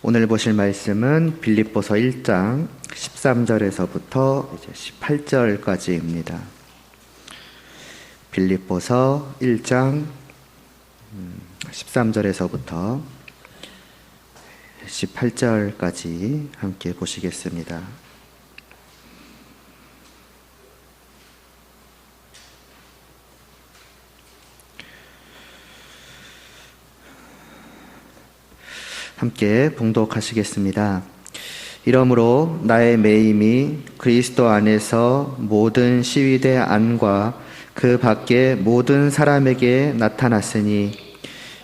오늘 보실 말씀은 빌립보서 1장 13절에서부터 18절까지입니다. 빌립보서 1장 13절에서부터 18절까지 함께 보시겠습니다. 함께 봉독하시겠습니다. 이러므로 나의 매임이 그리스도 안에서 모든 시위대 안과 그 밖의 모든 사람에게 나타났으니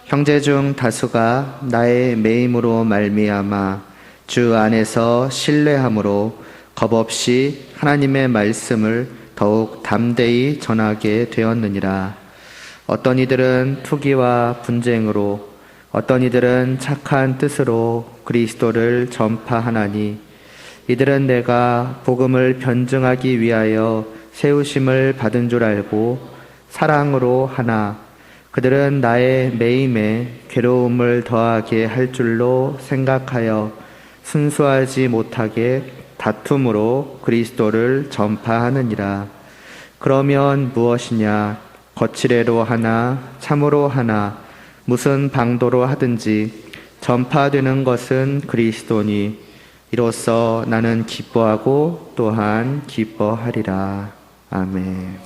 형제 중 다수가 나의 매임으로 말미암아 주 안에서 신뢰함으로 겁없이 하나님의 말씀을 더욱 담대히 전하게 되었느니라. 어떤 이들은 투기와 분쟁으로, 어떤 이들은 착한 뜻으로 그리스도를 전파하나니 이들은 내가 복음을 변증하기 위하여 세우심을 받은 줄 알고 사랑으로 하나 그들은 나의 매임에 괴로움을 더하게 할 줄로 생각하여 순수하지 못하게 다툼으로 그리스도를 전파하느니라. 그러면 무엇이냐? 거칠애로 하나 참으로 하나 무슨 방도로 하든지 전파되는 것은 그리스도니 이로써 나는 기뻐하고 또한 기뻐하리라. 아멘.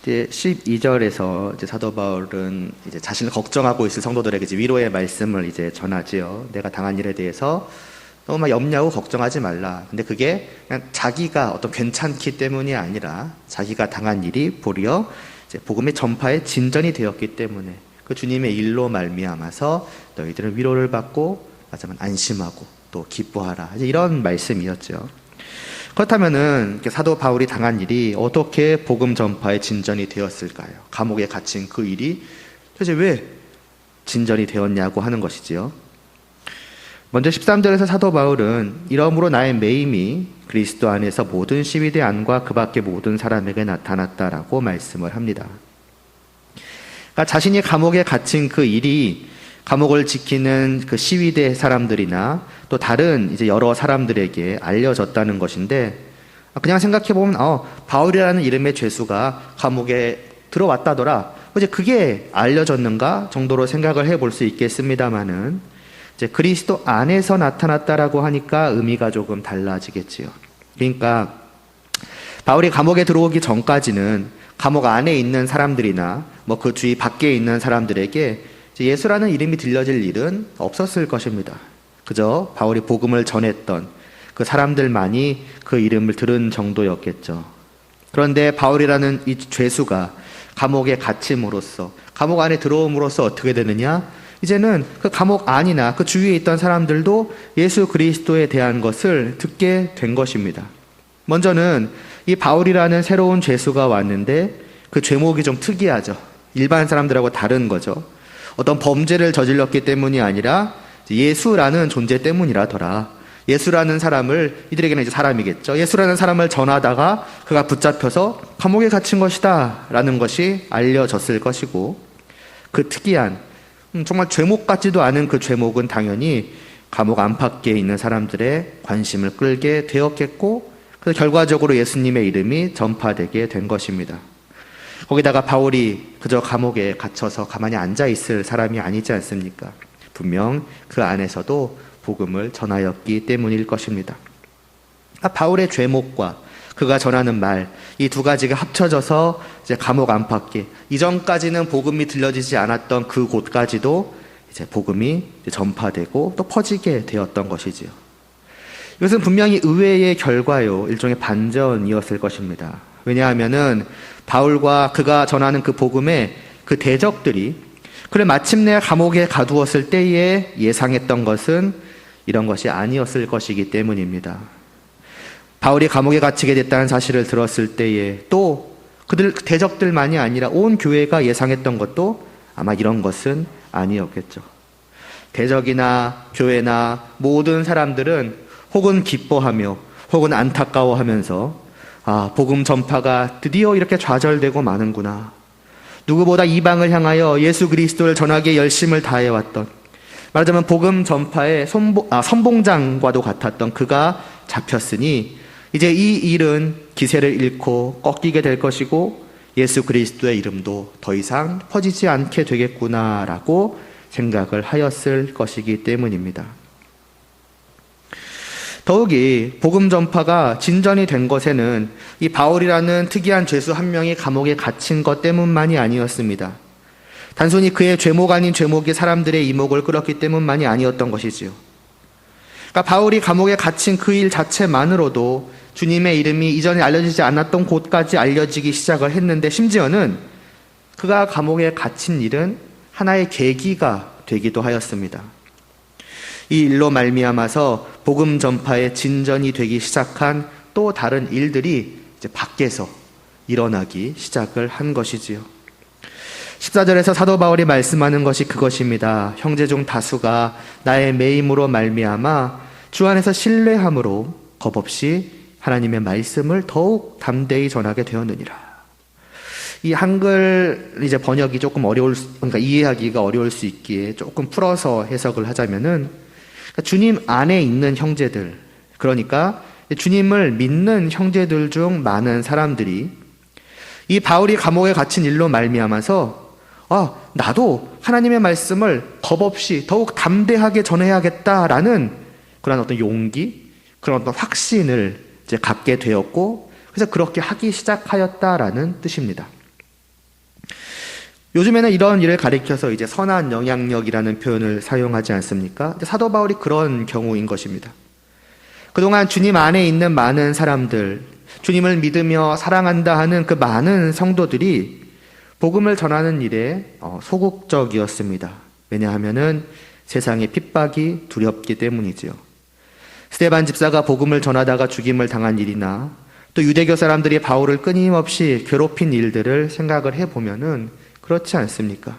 이제 12절에서 사도 바울은 자신을 걱정하고 있을 성도들에게 위로의 말씀을 전하지요. 내가 당한 일에 대해서 너무 막 염려하고 걱정하지 말라. 근데 그게 그냥 자기가 어떤 괜찮기 때문이 아니라 자기가 당한 일이 도리어 복음의 전파에 진전이 되었기 때문에 그 주님의 일로 말미암아서 너희들은 위로를 받고 마지막에 안심하고 또 기뻐하라. 이런 말씀이었죠. 그렇다면은 사도 바울이 당한 일이 어떻게 복음 전파에 진전이 되었을까요? 감옥에 갇힌 그 일이 도대체 왜 진전이 되었냐고 하는 것이지요. 먼저 13절에서 사도 바울은 이러므로 나의 매임이 그리스도 안에서 모든 시위대 안과 그 밖의 모든 사람에게 나타났다라고 말씀을 합니다. 그러니까 자신이 감옥에 갇힌 그 일이 감옥을 지키는 그 시위대 사람들이나 또 다른 여러 사람들에게 알려졌다는 것인데, 그냥 생각해보면 바울이라는 이름의 죄수가 감옥에 들어왔다더라, 그게 알려졌는가 정도로 생각을 해볼 수 있겠습니다마는 그리스도 안에서 나타났다라고 하니까 의미가 조금 달라지겠지요. 그러니까 바울이 감옥에 들어오기 전까지는 감옥 안에 있는 사람들이나 그 주위 밖에 있는 사람들에게 예수라는 이름이 들려질 일은 없었을 것입니다. 그저 바울이 복음을 전했던 그 사람들만이 그 이름을 들은 정도였겠죠. 그런데 바울이라는 이 죄수가 감옥에 갇힘으로써, 감옥 안에 들어옴으로써 어떻게 되느냐? 이제는 그 감옥 안이나 그 주위에 있던 사람들도 예수 그리스도에 대한 것을 듣게 된 것입니다. 먼저는 이 바울이라는 새로운 죄수가 왔는데 그 죄목이 좀 특이하죠. 일반 사람들하고 다른 거죠. 어떤 범죄를 저질렀기 때문이 아니라 예수라는 존재 때문이라더라. 예수라는 사람을, 이들에게는 사람이겠죠. 예수라는 사람을 전하다가 그가 붙잡혀서 감옥에 갇힌 것이다 라는 것이 알려졌을 것이고, 그 특이한 정말 죄목 같지도 않은 그 죄목은 당연히 감옥 안팎에 있는 사람들의 관심을 끌게 되었겠고, 그래서 결과적으로 예수님의 이름이 전파되게 된 것입니다. 거기다가 바울이 그저 감옥에 갇혀서 가만히 앉아있을 사람이 아니지 않습니까? 분명 그 안에서도 복음을 전하였기 때문일 것입니다. 바울의 죄목과 그가 전하는 말, 이 두 가지가 합쳐져서 감옥 안팎에, 이전까지는 복음이 들려지지 않았던 그 곳까지도 복음이 전파되고 또 퍼지게 되었던 것이지요. 이것은 분명히 의외의 결과요, 일종의 반전이었을 것입니다. 왜냐하면은 바울과 그가 전하는 그 복음의 그 대적들이 그를 마침내 감옥에 가두었을 때에 예상했던 것은 이런 것이 아니었을 것이기 때문입니다. 바울이 감옥에 갇히게 됐다는 사실을 들었을 때에 또 그들 대적들만이 아니라 온 교회가 예상했던 것도 아마 이런 것은 아니었겠죠. 대적이나 교회나 모든 사람들은 혹은 기뻐하며 혹은 안타까워하면서 복음 전파가 드디어 이렇게 좌절되고 마는구나. 누구보다 이방을 향하여 예수 그리스도를 전하기에 열심을 다해왔던, 말하자면 복음 전파의 선봉장과도 같았던 그가 잡혔으니 이제 이 일은 기세를 잃고 꺾이게 될 것이고 예수 그리스도의 이름도 더 이상 퍼지지 않게 되겠구나라고 생각을 하였을 것이기 때문입니다. 더욱이 복음 전파가 진전이 된 것에는 이 바울이라는 특이한 죄수 한 명이 감옥에 갇힌 것 때문만이 아니었습니다. 단순히 그의 죄목 아닌 죄목이 사람들의 이목을 끌었기 때문만이 아니었던 것이지요. 그러니까 바울이 감옥에 갇힌 그 일 자체만으로도 주님의 이름이 이전에 알려지지 않았던 곳까지 알려지기 시작을 했는데, 심지어는 그가 감옥에 갇힌 일은 하나의 계기가 되기도 하였습니다. 이 일로 말미암아서 복음 전파의 진전이 되기 시작한 또 다른 일들이 이제 밖에서 일어나기 시작을 한 것이지요. 14절에서 사도 바울이 말씀하는 것이 그것입니다. 형제 중 다수가 나의 매임으로 말미암아 주 안에서 신뢰함으로 겁없이 하나님의 말씀을 더욱 담대히 전하게 되었느니라. 이 한글 이제 번역이 조금 그러니까 이해하기가 어려울 수 있기에 조금 풀어서 해석을 하자면은, 그러니까 주님 안에 있는 형제들, 그러니까 주님을 믿는 형제들 중 많은 사람들이 이 바울이 감옥에 갇힌 일로 말미암아서 나도 하나님의 말씀을 겁없이 더욱 담대하게 전해야겠다라는 그런 어떤 용기, 그런 어떤 확신을 이제 갖게 되었고, 그래서 그렇게 하기 시작하였다라는 뜻입니다. 요즘에는 이런 일을 가리켜서 이제 선한 영향력이라는 표현을 사용하지 않습니까? 사도 바울이 그런 경우인 것입니다. 그동안 주님 안에 있는 많은 사람들, 주님을 믿으며 사랑한다 하는 그 많은 성도들이 복음을 전하는 일에 소극적이었습니다. 왜냐하면은 세상의 핍박이 두렵기 때문이지요. 스데반 집사가 복음을 전하다가 죽임을 당한 일이나 또 유대교 사람들이 바울을 끊임없이 괴롭힌 일들을 생각을 해보면은 그렇지 않습니까?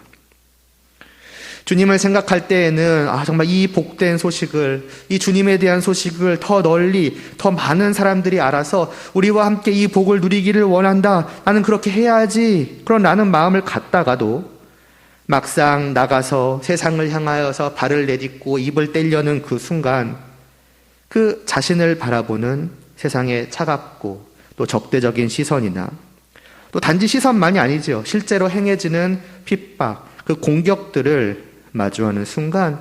주님을 생각할 때에는 정말 이 복된 소식을, 이 주님에 대한 소식을 더 널리, 더 많은 사람들이 알아서 우리와 함께 이 복을 누리기를 원한다. 나는 그렇게 해야지. 그런 나는 마음을 갖다가도 막상 나가서 세상을 향하여서 발을 내딛고 입을 떼려는 그 순간, 그 자신을 바라보는 세상의 차갑고 또 적대적인 시선이나 또 단지 시선만이 아니죠. 실제로 행해지는 핍박, 그 공격들을 마주하는 순간,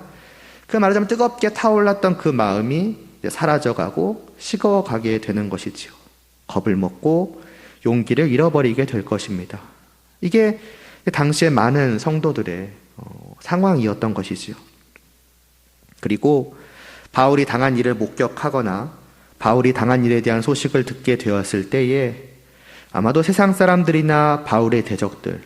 그 말하자면 뜨겁게 타올랐던 그 마음이 사라져가고 식어가게 되는 것이지요. 겁을 먹고 용기를 잃어버리게 될 것입니다. 이게 당시의 많은 성도들의 상황이었던 것이지요. 그리고 바울이 당한 일을 목격하거나 바울이 당한 일에 대한 소식을 듣게 되었을 때에 아마도 세상 사람들이나 바울의 대적들,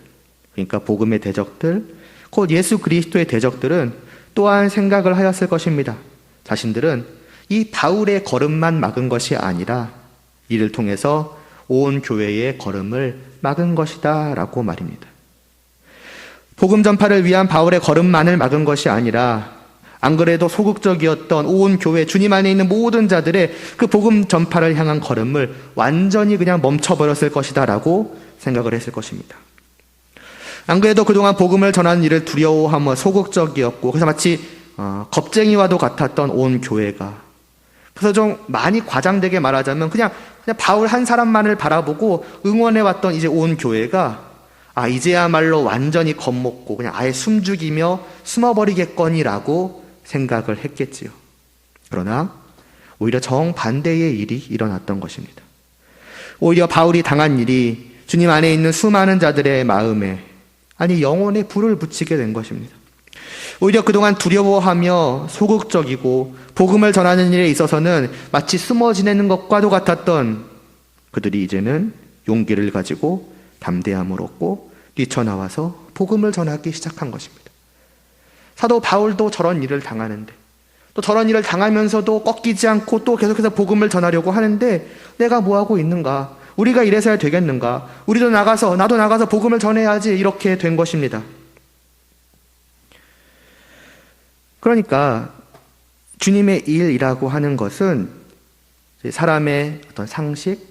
그러니까 복음의 대적들, 곧 예수 그리스도의 대적들은 또한 생각을 하였을 것입니다. 자신들은 이 바울의 걸음만 막은 것이 아니라 이를 통해서 온 교회의 걸음을 막은 것이다 라고 말입니다. 복음 전파를 위한 바울의 걸음만을 막은 것이 아니라 안 그래도 소극적이었던 온 교회, 주님 안에 있는 모든 자들의 그 복음 전파를 향한 걸음을 완전히 그냥 멈춰버렸을 것이다 라고 생각을 했을 것입니다. 안 그래도 그동안 복음을 전하는 일을 두려워하며 소극적이었고, 그래서 마치 겁쟁이와도 같았던 온 교회가, 그래서 좀 많이 과장되게 말하자면 그냥 바울 한 사람만을 바라보고 응원해왔던 이제 온 교회가 이제야말로 완전히 겁먹고 그냥 아예 숨죽이며 숨어버리겠거니라고 생각을 했겠지요. 그러나 오히려 정반대의 일이 일어났던 것입니다. 오히려 바울이 당한 일이 주님 안에 있는 수많은 자들의 마음에, 영혼에 불을 붙이게 된 것입니다. 오히려 그동안 두려워하며 소극적이고 복음을 전하는 일에 있어서는 마치 숨어 지내는 것과도 같았던 그들이 이제는 용기를 가지고 담대함을 얻고 뛰쳐나와서 복음을 전하기 시작한 것입니다. 사도 바울도 저런 일을 당하는데, 또 저런 일을 당하면서도 꺾이지 않고 또 계속해서 복음을 전하려고 하는데, 내가 뭐하고 있는가? 우리가 이래서야 되겠는가? 나도 나가서 복음을 전해야지. 이렇게 된 것입니다. 그러니까 주님의 일이라고 하는 것은 사람의 어떤 상식,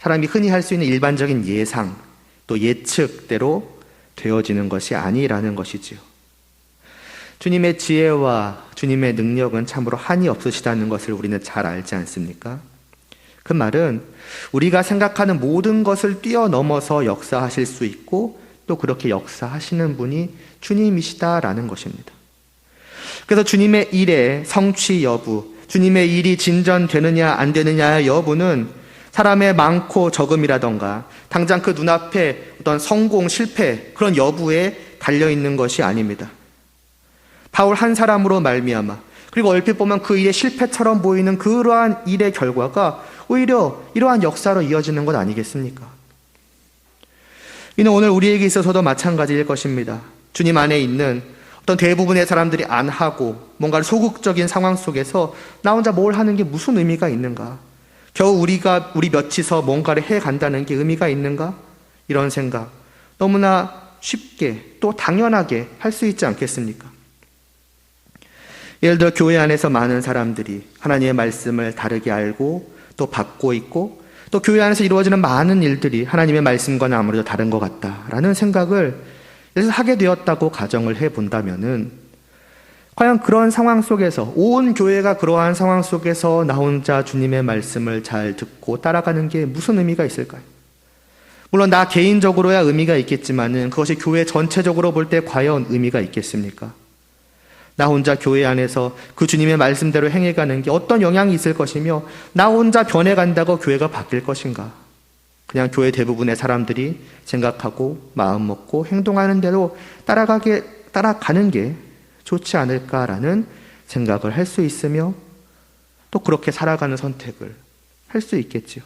사람이 흔히 할 수 있는 일반적인 예상, 또 예측대로 되어지는 것이 아니라는 것이지요. 주님의 지혜와 주님의 능력은 참으로 한이 없으시다는 것을 우리는 잘 알지 않습니까? 그 말은 우리가 생각하는 모든 것을 뛰어넘어서 역사하실 수 있고 또 그렇게 역사하시는 분이 주님이시다라는 것입니다. 그래서 주님의 일의 성취 여부, 주님의 일이 진전되느냐 안 되느냐의 여부는 사람의 많고 적음이라던가 당장 그 눈앞에 어떤 성공, 실패 그런 여부에 달려있는 것이 아닙니다. 바울 한 사람으로 말미암아 그리고 얼핏 보면 그 일의 실패처럼 보이는 그러한 일의 결과가 오히려 이러한 역사로 이어지는 것 아니겠습니까? 이는 오늘 우리에게 있어서도 마찬가지일 것입니다. 주님 안에 있는 어떤 대부분의 사람들이 안 하고 뭔가 소극적인 상황 속에서 나 혼자 뭘 하는 게 무슨 의미가 있는가? 겨우 우리 몇이서 뭔가를 해간다는 게 의미가 있는가? 이런 생각 너무나 쉽게 또 당연하게 할 수 있지 않겠습니까? 예를 들어 교회 안에서 많은 사람들이 하나님의 말씀을 다르게 알고 또 받고 있고 또 교회 안에서 이루어지는 많은 일들이 하나님의 말씀과는 아무래도 다른 것 같다라는 생각을 하게 되었다고 가정을 해본다면은 과연 그런 상황 속에서 온 교회가 그러한 상황 속에서 나 혼자 주님의 말씀을 잘 듣고 따라가는 게 무슨 의미가 있을까요? 물론 나 개인적으로야 의미가 있겠지만은 그것이 교회 전체적으로 볼 때 과연 의미가 있겠습니까? 나 혼자 교회 안에서 그 주님의 말씀대로 행해가는 게 어떤 영향이 있을 것이며 나 혼자 변해간다고 교회가 바뀔 것인가? 그냥 교회 대부분의 사람들이 생각하고 마음 먹고 행동하는 대로 따라가는 게 좋지 않을까라는 생각을 할 수 있으며 또 그렇게 살아가는 선택을 할 수 있겠지요.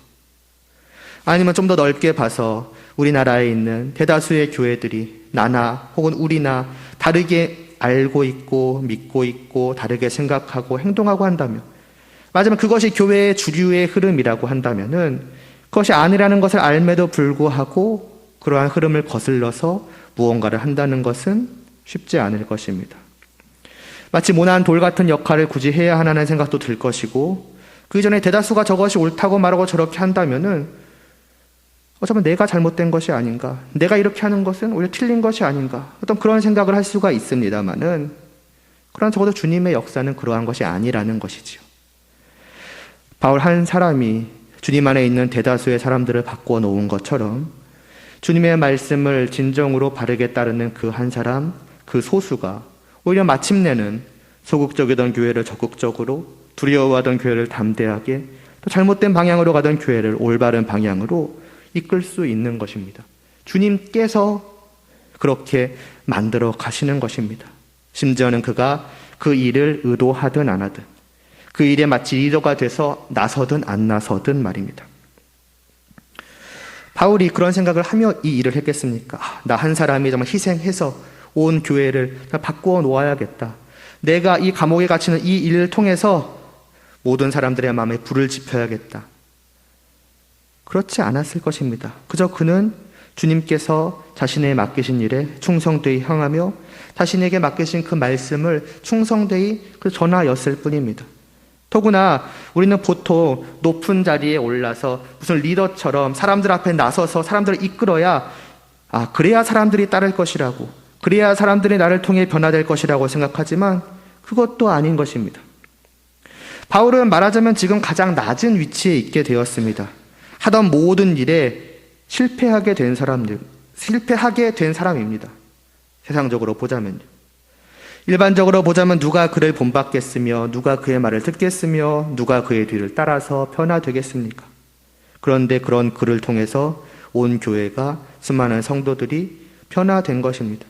아니면 좀 더 넓게 봐서 우리나라에 있는 대다수의 교회들이 나나 혹은 우리나 다르게 알고 있고 믿고 있고 다르게 생각하고 행동하고 한다면 맞으면 그것이 교회의 주류의 흐름이라고 한다면은 그것이 아니라는 것을 알매도 불구하고 그러한 흐름을 거슬러서 무언가를 한다는 것은 쉽지 않을 것입니다. 마치 모난 돌 같은 역할을 굳이 해야 하나는 생각도 들 것이고 그 이전에 대다수가 저것이 옳다고 말하고 저렇게 한다면은 어쩌면 내가 잘못된 것이 아닌가, 내가 이렇게 하는 것은 오히려 틀린 것이 아닌가 어떤 그런 생각을 할 수가 있습니다만은 그러나 적어도 주님의 역사는 그러한 것이 아니라는 것이지요. 바울 한 사람이 주님 안에 있는 대다수의 사람들을 바꾸어 놓은 것처럼 주님의 말씀을 진정으로 바르게 따르는 그 한 사람, 그 소수가 오히려 마침내는 소극적이던 교회를 적극적으로, 두려워하던 교회를 담대하게, 또 잘못된 방향으로 가던 교회를 올바른 방향으로 이끌 수 있는 것입니다. 주님께서 그렇게 만들어 가시는 것입니다. 심지어는 그가 그 일을 의도하든 안 하든 그 일에 마치 리더가 돼서 나서든 안 나서든 말입니다. 바울이 그런 생각을 하며 이 일을 했겠습니까? 나 한 사람이 정말 희생해서 온 교회를 바꾸어 놓아야겠다. 내가 이 감옥에 갇히는 이 일을 통해서 모든 사람들의 마음에 불을 지펴야겠다. 그렇지 않았을 것입니다. 그저 그는 주님께서 자신의 맡기신 일에 충성되이 향하며 자신에게 맡기신 그 말씀을 충성되이 그 전하였을 뿐입니다. 더구나 우리는 보통 높은 자리에 올라서 무슨 리더처럼 사람들 앞에 나서서 사람들을 이끌어야 그래야 사람들이 따를 것이라고, 그래야 사람들이 나를 통해 변화될 것이라고 생각하지만 그것도 아닌 것입니다. 바울은 말하자면 지금 가장 낮은 위치에 있게 되었습니다. 하던 모든 일에 실패하게 된 사람입니다. 세상적으로 보자면요. 일반적으로 보자면 누가 그를 본받겠으며 누가 그의 말을 듣겠으며 누가 그의 뒤를 따라서 변화되겠습니까? 그런데 그런 그를 통해서 온 교회가 수많은 성도들이 변화된 것입니다.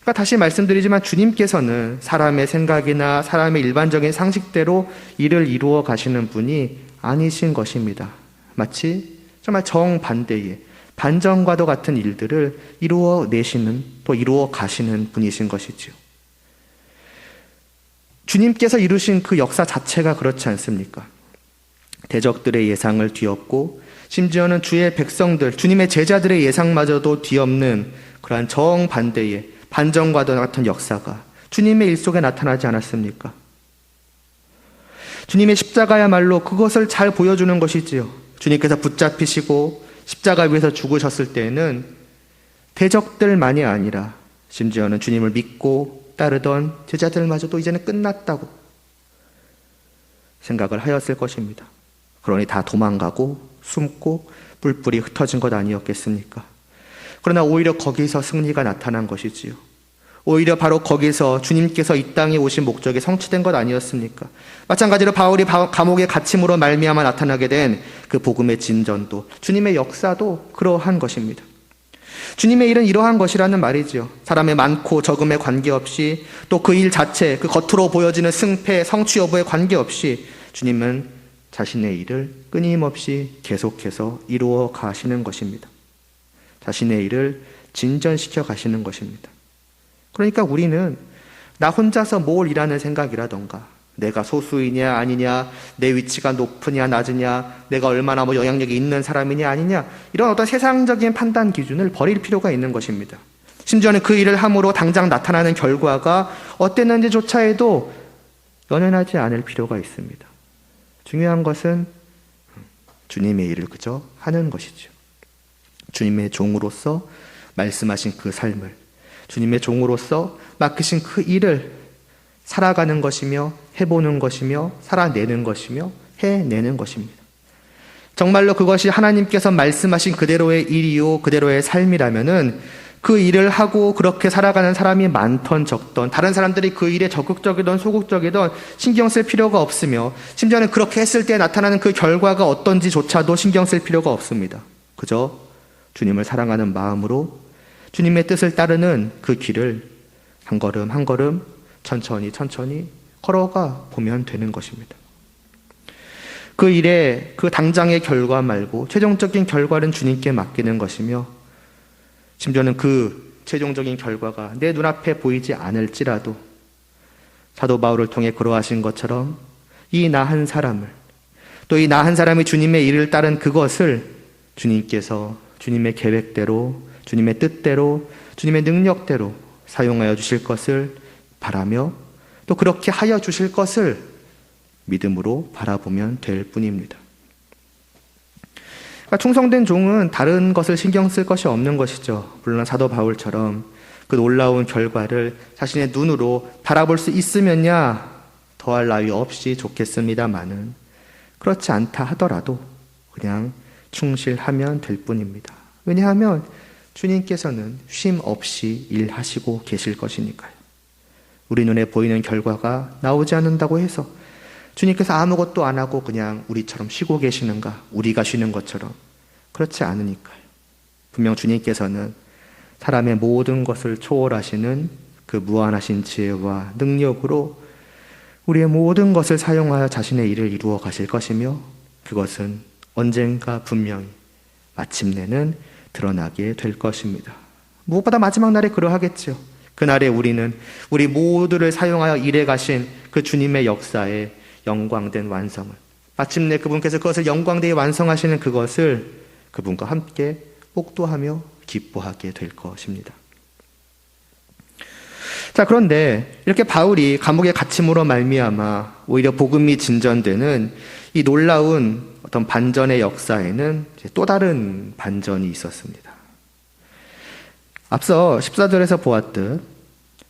그러니까 다시 말씀드리지만 주님께서는 사람의 생각이나 사람의 일반적인 상식대로 일을 이루어 가시는 분이 아니신 것입니다. 마치 정말 정반대의 반전과도 같은 일들을 이루어 내시는, 또 이루어 가시는 분이신 것이지요. 주님께서 이루신 그 역사 자체가 그렇지 않습니까? 대적들의 예상을 뒤엎고 심지어는 주의 백성들, 주님의 제자들의 예상마저도 뒤엎는 그러한 정반대의 반전과도 같은 역사가 주님의 일 속에 나타나지 않았습니까? 주님의 십자가야말로 그것을 잘 보여주는 것이지요. 주님께서 붙잡히시고 십자가 위에서 죽으셨을 때에는 대적들만이 아니라 심지어는 주님을 믿고 따르던 제자들마저도 이제는 끝났다고 생각을 하였을 것입니다. 그러니 다 도망가고 숨고 뿔뿔이 흩어진 것 아니었겠습니까? 그러나 오히려 거기서 승리가 나타난 것이지요. 오히려 바로 거기서 주님께서 이 땅에 오신 목적이 성취된 것 아니었습니까? 마찬가지로 바울이 감옥의 갇힘으로 말미암아 나타나게 된 그 복음의 진전도, 주님의 역사도 그러한 것입니다. 주님의 일은 이러한 것이라는 말이지요. 사람의 많고 적음에 관계없이, 또 그 일 자체, 그 겉으로 보여지는 승패, 성취 여부에 관계없이 주님은 자신의 일을 끊임없이 계속해서 이루어 가시는 것입니다. 자신의 일을 진전시켜 가시는 것입니다. 그러니까 우리는 나 혼자서 뭘 일하는 생각이라던가, 내가 소수이냐 아니냐, 내 위치가 높으냐 낮으냐, 내가 얼마나 영향력이 있는 사람이냐 아니냐, 이런 어떤 세상적인 판단 기준을 버릴 필요가 있는 것입니다. 심지어는 그 일을 함으로 당장 나타나는 결과가 어땠는지조차 해도 연연하지 않을 필요가 있습니다. 중요한 것은 주님의 일을 그저 하는 것이죠. 주님의 종으로서 말씀하신 그 삶을, 주님의 종으로서 맡기신 그 일을 살아가는 것이며 해보는 것이며 살아내는 것이며 해내는 것입니다. 정말로 그것이 하나님께서 말씀하신 그대로의 일이요 그대로의 삶이라면은 그 일을 하고 그렇게 살아가는 사람이 많던 적던, 다른 사람들이 그 일에 적극적이든 소극적이든 신경 쓸 필요가 없으며, 심지어는 그렇게 했을 때 나타나는 그 결과가 어떤지조차도 신경 쓸 필요가 없습니다. 그저 주님을 사랑하는 마음으로 주님의 뜻을 따르는 그 길을 한 걸음 한 걸음 천천히 걸어가 보면 되는 것입니다. 그 일의 그 당장의 결과 말고 최종적인 결과는 주님께 맡기는 것이며, 심지어는 그 최종적인 결과가 내 눈앞에 보이지 않을지라도 사도 바울을 통해 그러하신 것처럼 이 나 한 사람을, 또 이 나 한 사람이 주님의 일을 따른 그것을 주님께서 주님의 계획대로, 주님의 뜻대로, 주님의 능력대로 사용하여 주실 것을 바라며, 또 그렇게 하여 주실 것을 믿음으로 바라보면 될 뿐입니다. 그러니까 충성된 종은 다른 것을 신경 쓸 것이 없는 것이죠. 물론 사도 바울처럼 그 놀라운 결과를 자신의 눈으로 바라볼 수 있으면야 더할 나위 없이 좋겠습니다마는, 그렇지 않다 하더라도 그냥 충실하면 될 뿐입니다. 왜냐하면 주님께서는 쉼 없이 일하시고 계실 것이니까요. 우리 눈에 보이는 결과가 나오지 않는다고 해서 주님께서 아무것도 안 하고 그냥 우리처럼 쉬고 계시는가, 우리가 쉬는 것처럼, 그렇지 않으니까요. 분명 주님께서는 사람의 모든 것을 초월하시는 그 무한하신 지혜와 능력으로 우리의 모든 것을 사용하여 자신의 일을 이루어 가실 것이며, 그것은 언젠가 분명히 마침내는 드러나게 될 것입니다. 무엇보다 마지막 날에 그러하겠죠. 그날에 우리는 우리 모두를 사용하여 일해 가신 그 주님의 역사에 영광된 완성을, 마침내 그분께서 그것을 영광되게 완성하시는 그것을 그분과 함께 목도하며 기뻐하게 될 것입니다. 자, 그런데 이렇게 바울이 감옥의 갇힘으로 말미암아 오히려 복음이 진전되는 이 놀라운 어떤 반전의 역사에는 또 다른 반전이 있었습니다. 앞서 14절에서 보았듯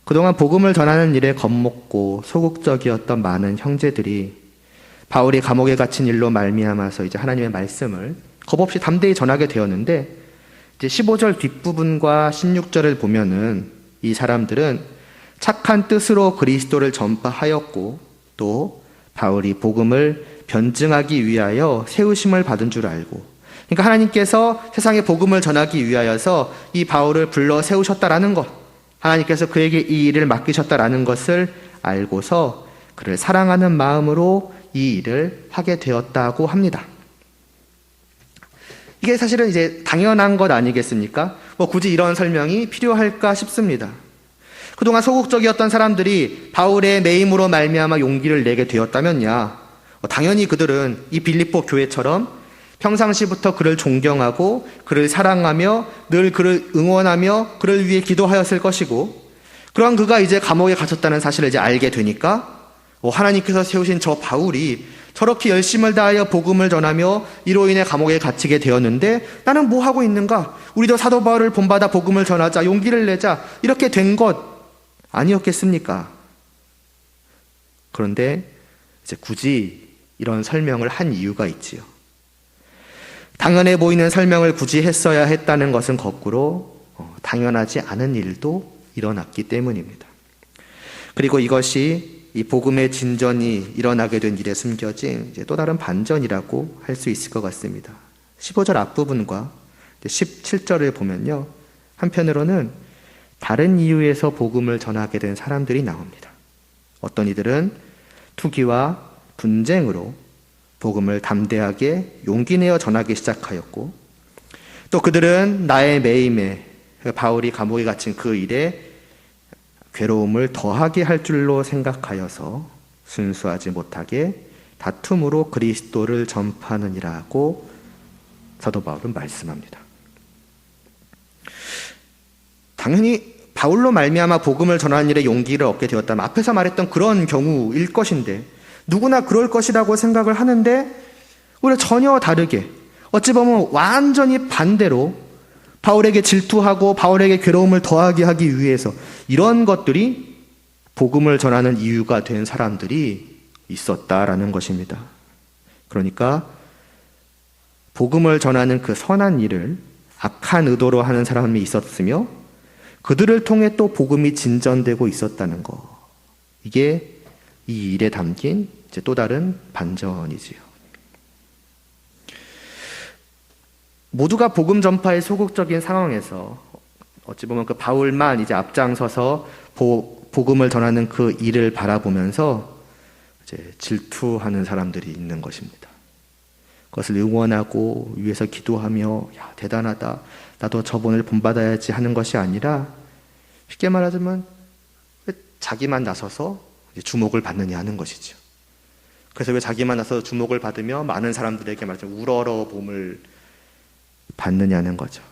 그동안 복음을 전하는 일에 겁먹고 소극적이었던 많은 형제들이 바울이 감옥에 갇힌 일로 말미암아서 이제 하나님의 말씀을 겁없이 담대히 전하게 되었는데, 이제 15절 뒷부분과 16절을 보면은 이 사람들은 착한 뜻으로 그리스도를 전파하였고, 또 바울이 복음을 변증하기 위하여 세우심을 받은 줄 알고, 그러니까 하나님께서 세상에 복음을 전하기 위하여서 이 바울을 불러 세우셨다라는 것, 하나님께서 그에게 이 일을 맡기셨다라는 것을 알고서 그를 사랑하는 마음으로 이 일을 하게 되었다고 합니다. 이게 사실은 이제 당연한 것 아니겠습니까? 굳이 이런 설명이 필요할까 싶습니다. 그동안 소극적이었던 사람들이 바울의 매임으로 말미암아 용기를 내게 되었다면야, 당연히 그들은 이 빌립보 교회처럼 평상시부터 그를 존경하고 그를 사랑하며 늘 그를 응원하며 그를 위해 기도하였을 것이고, 그러한 그가 이제 감옥에 갇혔다는 사실을 이제 알게 되니까 하나님께서 세우신 저 바울이 저렇게 열심을 다하여 복음을 전하며 이로 인해 감옥에 갇히게 되었는데 나는 뭐 하고 있는가? 우리도 사도 바울을 본받아 복음을 전하자, 용기를 내자, 이렇게 된 것 아니었겠습니까? 그런데 이제 굳이 이런 설명을 한 이유가 있지요. 당연해 보이는 설명을 굳이 했어야 했다는 것은 거꾸로 당연하지 않은 일도 일어났기 때문입니다. 그리고 이것이 이 복음의 진전이 일어나게 된 일에 숨겨진 이제 또 다른 반전이라고 할 수 있을 것 같습니다. 15절 앞부분과 17절을 보면요, 한편으로는 다른 이유에서 복음을 전하게 된 사람들이 나옵니다. 어떤 이들은 투기와 분쟁으로 복음을 담대하게 용기 내어 전하기 시작하였고, 또 그들은 나의 매임에, 바울이 감옥에 갇힌 그 일에 괴로움을 더하게 할 줄로 생각하여서 순수하지 못하게 다툼으로 그리스도를 전파하느니라고 사도 바울은 말씀합니다. 당연히 바울로 말미암아 복음을 전하는 일에 용기를 얻게 되었다면 앞에서 말했던 그런 경우일 것인데, 누구나 그럴 것이라고 생각을 하는데 오히려 전혀 다르게, 어찌 보면 완전히 반대로 바울에게 질투하고 바울에게 괴로움을 더하게 하기 위해서 이런 것들이 복음을 전하는 이유가 된 사람들이 있었다라는 것입니다. 그러니까 복음을 전하는 그 선한 일을 악한 의도로 하는 사람이 있었으며, 그들을 통해 또 복음이 진전되고 있었다는 것, 이게 이 일에 담긴 이제 또 다른 반전이지요. 모두가 복음 전파의 소극적인 상황에서 어찌 보면 그 바울만 이제 앞장서서 복음을 전하는 그 일을 바라보면서 이제 질투하는 사람들이 있는 것입니다. 그것을 응원하고 위에서 기도하며, 야, 대단하다, 나도 저분을 본받아야지 하는 것이 아니라, 쉽게 말하자면 왜 자기만 나서서 주목을 받느냐 하는 것이죠. 그래서 왜 자기만 나서서 주목을 받으며 많은 사람들에게 말하자면 우러러 봄을 받느냐는 거죠.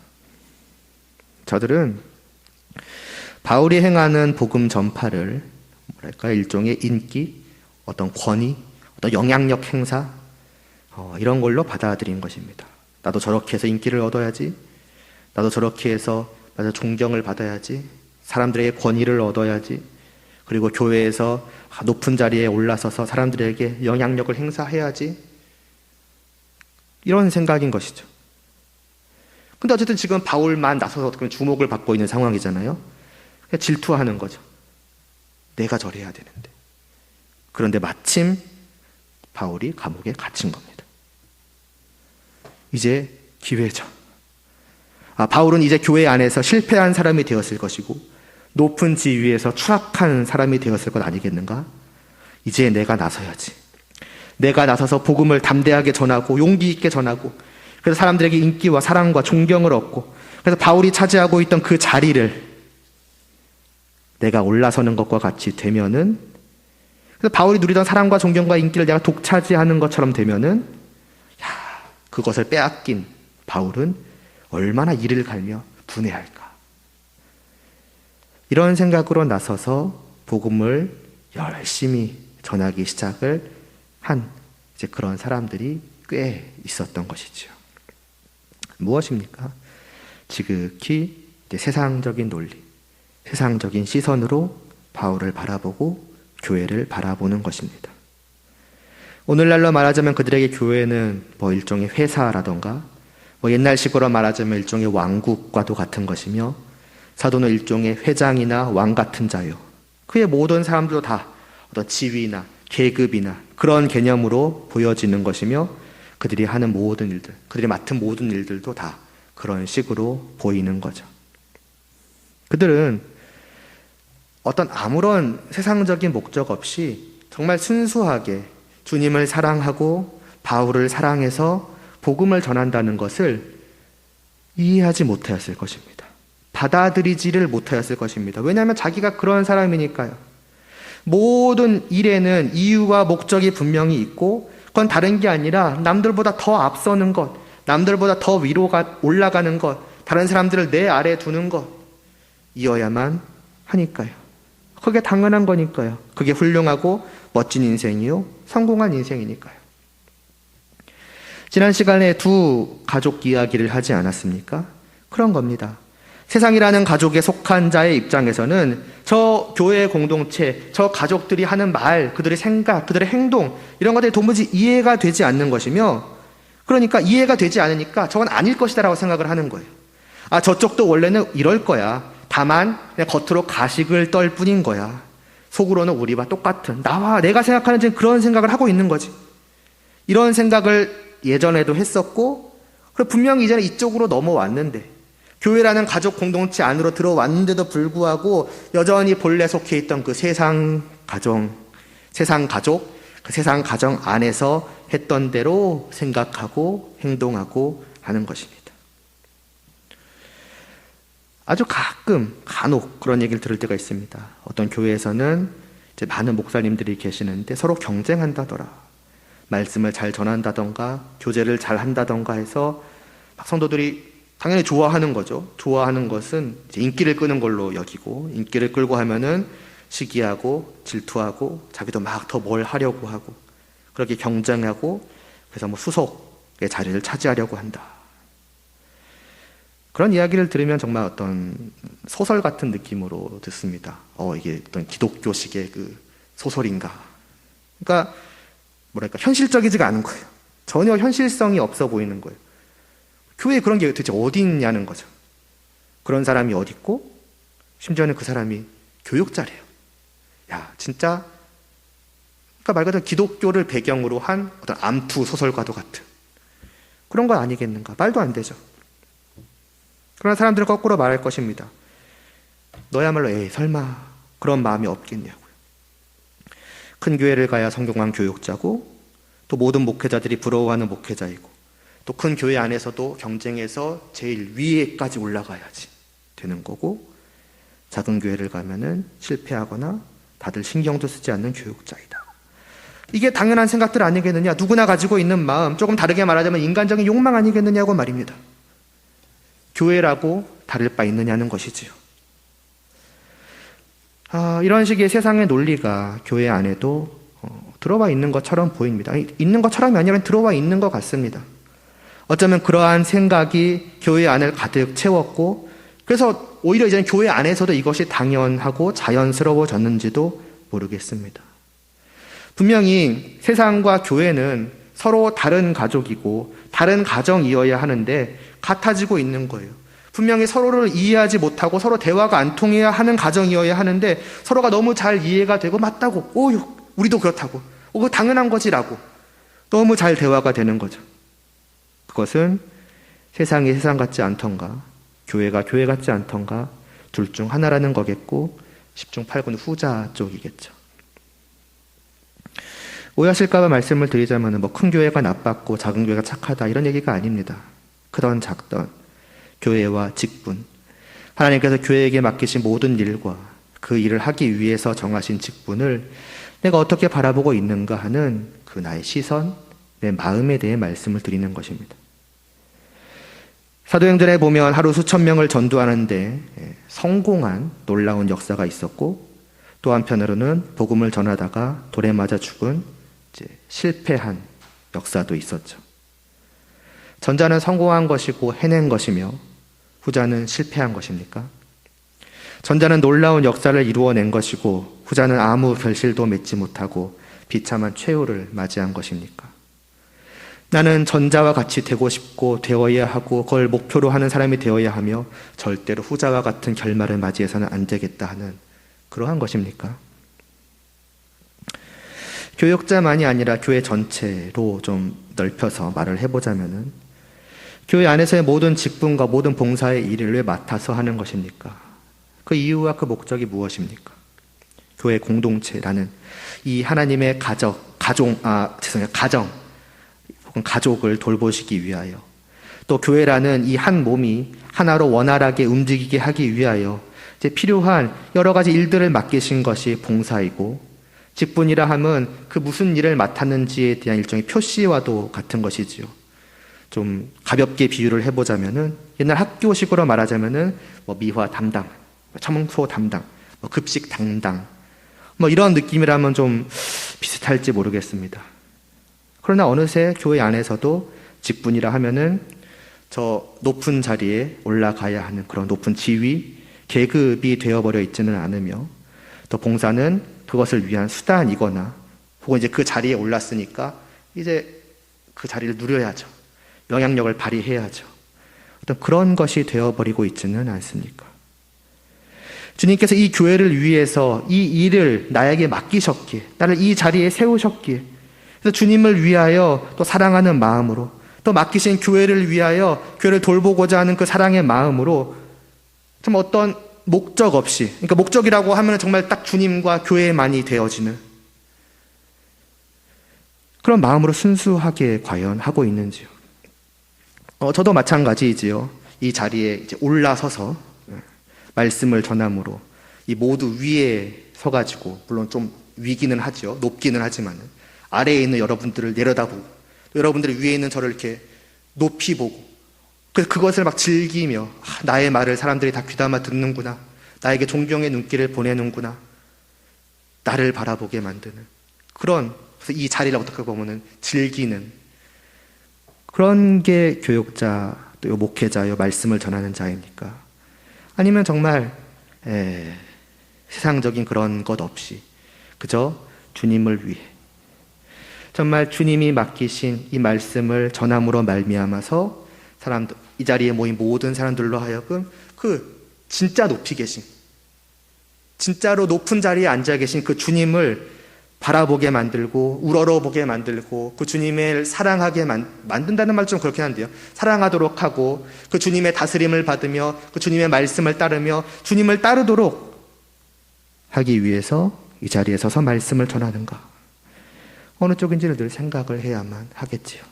저들은 바울이 행하는 복음 전파를 일종의 인기, 어떤 권위, 어떤 영향력 행사, 이런 걸로 받아들인 것입니다. 나도 저렇게 해서 인기를 얻어야지, 나도 저렇게 해서 존경을 받아야지, 사람들에게 권위를 얻어야지, 그리고 교회에서 높은 자리에 올라서서 사람들에게 영향력을 행사해야지, 이런 생각인 것이죠. 근데 어쨌든 지금 바울만 나서서 어떻게 보면 주목을 받고 있는 상황이잖아요. 질투하는 거죠. 내가 저래야 되는데. 그런데 마침 바울이 감옥에 갇힌 겁니다. 이제 기회죠. 바울은 이제 교회 안에서 실패한 사람이 되었을 것이고 높은 지위에서 추락한 사람이 되었을 것 아니겠는가? 이제 내가 나서야지. 내가 나서서 복음을 담대하게 전하고 용기 있게 전하고, 그래서 사람들에게 인기와 사랑과 존경을 얻고, 그래서 바울이 차지하고 있던 그 자리를 내가 올라서는 것과 같이 되면은, 그래서 바울이 누리던 사랑과 존경과 인기를 내가 독차지하는 것처럼 되면은, 그것을 빼앗긴 바울은 얼마나 이를 갈며 분해할까. 이런 생각으로 나서서 복음을 열심히 전하기 시작을 한 이제 그런 사람들이 꽤 있었던 것이죠. 무엇입니까? 지극히 세상적인 논리, 세상적인 시선으로 바울을 바라보고 교회를 바라보는 것입니다. 오늘날로 말하자면 그들에게 교회는 일종의 회사라던가, 옛날식으로 말하자면 일종의 왕국과도 같은 것이며, 사도는 일종의 회장이나 왕 같은 자요, 그의 모든 사람들도 다 어떤 지위나 계급이나 그런 개념으로 보여지는 것이며, 그들이 하는 모든 일들, 그들이 맡은 모든 일들도 다 그런 식으로 보이는 거죠. 그들은 어떤 아무런 세상적인 목적 없이 정말 순수하게 주님을 사랑하고 바울을 사랑해서 복음을 전한다는 것을 이해하지 못하였을 것입니다. 받아들이지를 못하였을 것입니다. 왜냐하면 자기가 그런 사람이니까요. 모든 일에는 이유와 목적이 분명히 있고, 그건 다른 게 아니라 남들보다 더 앞서는 것, 남들보다 더 위로 올라가는 것, 다른 사람들을 내 아래에 두는 것, 이어야만 하니까요. 그게 당연한 거니까요. 그게 훌륭하고 멋진 인생이요, 성공한 인생이니까요. 지난 시간에 두 가족 이야기를 하지 않았습니까? 그런 겁니다. 세상이라는 가족에 속한 자의 입장에서는 저 교회 공동체, 저 가족들이 하는 말, 그들의 생각, 그들의 행동 이런 것들이 도무지 이해가 되지 않는 것이며, 그러니까 이해가 되지 않으니까 저건 아닐 것이다라고 생각을 하는 거예요. 아, 저쪽도 원래는 이럴 거야. 다만 그냥 겉으로 가식을 떨 뿐인 거야. 속으로는 우리와 똑같은, 나와 내가 생각하는 지금 그런 생각을 하고 있는 거지. 이런 생각을 예전에도 했었고, 그리고 분명히 이전에 이쪽으로 넘어왔는데, 교회라는 가족 공동체 안으로 들어왔는데도 불구하고 여전히 본래 속해 있던 그 세상 가정, 세상 가족, 그 세상 가정 안에서 했던 대로 생각하고 행동하고 하는 것입니다. 아주 가끔 간혹 그런 얘기를 들을 때가 있습니다. 어떤 교회에서는 이제 많은 목사님들이 계시는데 서로 경쟁한다더라. 말씀을 잘 전한다던가 교제를 잘 한다던가 해서 막 성도들이 당연히 좋아하는 거죠. 좋아하는 것은 이제 인기를 끄는 걸로 여기고, 인기를 끌고 하면은 시기하고 질투하고 자기도 막 더 뭘 하려고 하고, 그렇게 경쟁하고, 그래서 뭐 수석의 자리를 차지하려고 한다. 그런 이야기를 들으면 정말 어떤 소설 같은 느낌으로 듣습니다. 이게 어떤 기독교식의 그 소설인가. 그러니까 뭐랄까 현실적이지가 않은 거예요. 전혀 현실성이 없어 보이는 거예요. 교회에 그런 게 도대체 어디 있냐는 거죠. 그런 사람이 어디 있고, 심지어는 그 사람이 교육자래요. 야, 진짜, 그러니까 말 그대로 기독교를 배경으로 한 어떤 암투 소설과도 같은 그런 거 아니겠는가? 말도 안 되죠. 그러나 사람들은 거꾸로 말할 것입니다. 너야말로 설마 그런 마음이 없겠냐고요. 큰 교회를 가야 성경관 교육자고, 또 모든 목회자들이 부러워하는 목회자이고, 또 큰 교회 안에서도 경쟁해서 제일 위에까지 올라가야지 되는 거고, 작은 교회를 가면은 실패하거나 다들 신경도 쓰지 않는 교육자이다. 이게 당연한 생각들 아니겠느냐? 누구나 가지고 있는 마음, 조금 다르게 말하자면 인간적인 욕망 아니겠느냐고 말입니다. 교회라고 다를 바 있느냐는 것이지요. 이런 식의 세상의 논리가 교회 안에도 들어와 있는 것처럼 보입니다. 있는 것처럼이 아니라 들어와 있는 것 같습니다. 어쩌면 그러한 생각이 교회 안을 가득 채웠고, 그래서 오히려 이제는 교회 안에서도 이것이 당연하고 자연스러워졌는지도 모르겠습니다. 분명히 세상과 교회는 서로 다른 가족이고 다른 가정이어야 하는데 같아지고 있는 거예요. 분명히 서로를 이해하지 못하고 서로 대화가 안 통해야 하는 가정이어야 하는데 서로가 너무 잘 이해가 되고, 맞다고, 우리도 그렇다고, 그거 당연한 거지라고 너무 잘 대화가 되는 거죠. 그것은 세상이 세상 같지 않던가, 교회가 교회 같지 않던가, 둘 중 하나라는 거겠고, 10중 8군 후자 쪽이겠죠. 오해하실까봐 말씀을 드리자면, 큰 교회가 나빴고 작은 교회가 착하다 이런 얘기가 아닙니다. 크던 작던 교회와 직분, 하나님께서 교회에게 맡기신 모든 일과 그 일을 하기 위해서 정하신 직분을 내가 어떻게 바라보고 있는가 하는 그 나의 시선, 내 마음에 대해 말씀을 드리는 것입니다. 사도행전에 보면 하루 수천 명을 전도하는데 성공한 놀라운 역사가 있었고, 또 한편으로는 복음을 전하다가 돌에 맞아 죽은 실패한 역사도 있었죠. 전자는 성공한 것이고 해낸 것이며 후자는 실패한 것입니까? 전자는 놀라운 역사를 이루어낸 것이고 후자는 아무 결실도 맺지 못하고 비참한 최후를 맞이한 것입니까? 나는 전자와 같이 되고 싶고 되어야 하고 그걸 목표로 하는 사람이 되어야 하며 절대로 후자와 같은 결말을 맞이해서는 안 되겠다 하는 그러한 것입니까? 교역자만이 아니라 교회 전체로 좀 넓혀서 말을 해보자면은, 교회 안에서의 모든 직분과 모든 봉사의 일을 왜 맡아서 하는 것입니까? 그 이유와 그 목적이 무엇입니까? 교회 공동체라는 이 하나님의 가정 혹은 가족을 돌보시기 위하여, 또 교회라는 이 한 몸이 하나로 원활하게 움직이게 하기 위하여 이제 필요한 여러 가지 일들을 맡기신 것이 봉사이고, 직분이라 함은 그 무슨 일을 맡았는지에 대한 일종의 표시와도 같은 것이지요. 좀 가볍게 비유를 해보자면은, 옛날 학교식으로 말하자면은 미화 담당, 청소 담당, 급식 담당, 이런 느낌이라면 좀 비슷할지 모르겠습니다. 그러나 어느새 교회 안에서도 직분이라 하면은 저 높은 자리에 올라가야 하는 그런 높은 지위, 계급이 되어버려 있지는 않으며, 또 봉사는 그것을 위한 수단이거나 혹은 이제 그 자리에 올랐으니까 이제 그 자리를 누려야죠. 영향력을 발휘해야죠. 어떤 그런 것이 되어버리고 있지는 않습니까? 주님께서 이 교회를 위해서 이 일을 나에게 맡기셨기에, 나를 이 자리에 세우셨기에, 그래서 주님을 위하여 또 사랑하는 마음으로, 또 맡기신 교회를 위하여 교회를 돌보고자 하는 그 사랑의 마음으로 참 어떤 목적 없이, 그러니까 목적이라고 하면 정말 딱 주님과 교회만이 되어지는 그런 마음으로 순수하게 과연 하고 있는지요. 저도 마찬가지이지요. 이 자리에 이제 올라서서 말씀을 전함으로 이 모두 위에 서가지고, 물론 좀 위기는 하죠. 높기는 하지만 아래에 있는 여러분들을 내려다보고, 여러분들이 위에 있는 저를 이렇게 높이 보고, 그래서 그것을 막 즐기며 나의 말을 사람들이 다 귀담아 듣는구나, 나에게 존경의 눈길을 보내는구나, 나를 바라보게 만드는 그런, 그래서 이 자리를 어떻게 보면은 즐기는 그런 게 교육자, 또 목회자요, 말씀을 전하는 자입니까? 아니면 정말 세상적인 그런 것 없이 그저 주님을 위해 정말 주님이 맡기신 이 말씀을 전함으로 말미암아서 사람들, 이 자리에 모인 모든 사람들로 하여금 그 진짜 높이 계신, 진짜로 높은 자리에 앉아 계신 그 주님을 바라보게 만들고 우러러보게 만들고 그 주님을 사랑하게 만든다는 말 좀 그렇긴 한데요. 사랑하도록 하고 그 주님의 다스림을 받으며 그 주님의 말씀을 따르며 주님을 따르도록 하기 위해서 이 자리에 서서 말씀을 전하는가. 어느 쪽인지를 늘 생각을 해야만 하겠지요.